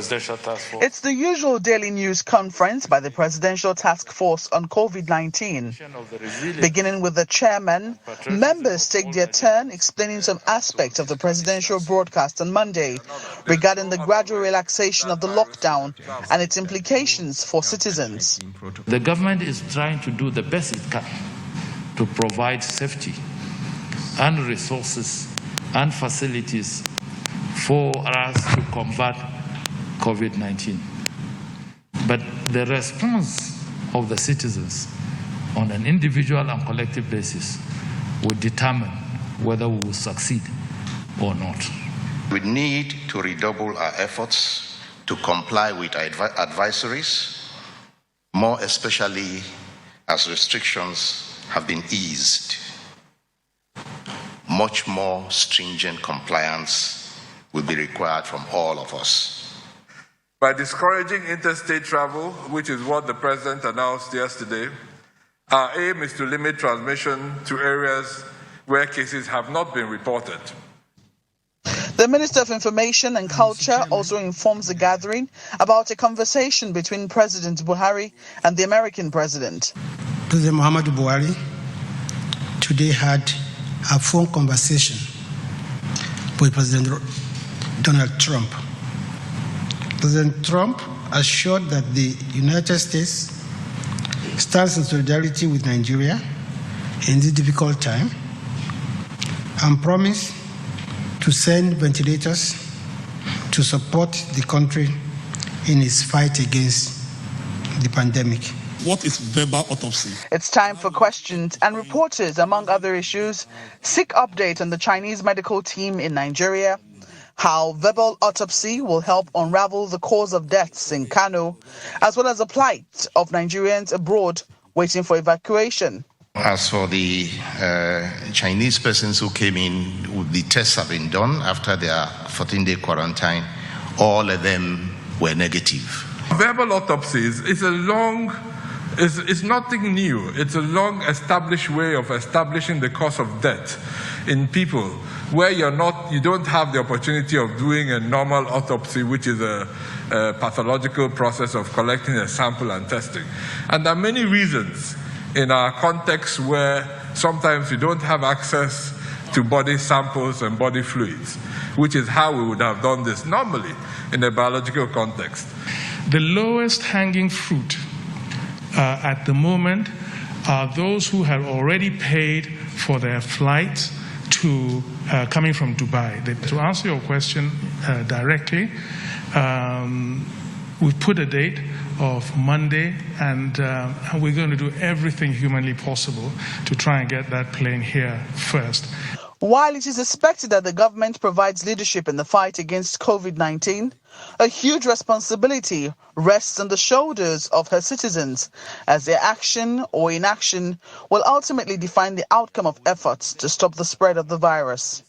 Presidential Task Force. It's the usual daily news conference by the Presidential Task Force on COVID-19. Beginning with the chairman, members take their turn explaining some aspects of the presidential broadcast on Monday regarding the gradual relaxation of the lockdown and its implications for citizens. The government is trying to do the best it can to provide safety and resources and facilities for us to combat COVID-19. But the response of the citizens on an individual and collective basis will determine whether we will succeed or not. We need to redouble our efforts to comply with our advisories, more especially as restrictions have been eased. Much more stringent compliance will be required from all of us. By discouraging interstate travel, which is what the President announced yesterday, our aim is to limit transmission to areas where cases have not been reported. The Minister of Information and Culture also informs the gathering about a conversation between President Buhari and the American president. President Muhammadu Buhari today had a phone conversation with President Donald Trump. President Trump assured that the United States stands in solidarity with Nigeria in this difficult time and promised to send ventilators to support the country in its fight against the pandemic. What is verbal autopsy? It's time for questions, and reporters, among other issues, seek update on the Chinese medical team in Nigeria, how verbal autopsy will help unravel the cause of deaths in Kano, as well as the plight of Nigerians abroad waiting for evacuation. As for the Chinese persons who came in, the tests have been done after their 14-day quarantine. All of them were negative. Verbal autopsies is it's nothing new. It's a long established way of establishing the cause of death in people where you don't have the opportunity of doing a normal autopsy, which is a pathological process of collecting a sample and testing. And there are many reasons in our context where sometimes we don't have access to body samples and body fluids, which is how we would have done this normally in a biological context. The lowest hanging fruit at the moment are those who have already paid for their flights to coming from Dubai. To answer your question directly, we've put a date of Monday, and we're going to do everything humanly possible to try and get that plane here first. While it is expected that the government provides leadership in the fight against COVID-19, a huge responsibility rests on the shoulders of her citizens, as their action or inaction will ultimately define the outcome of efforts to stop the spread of the virus.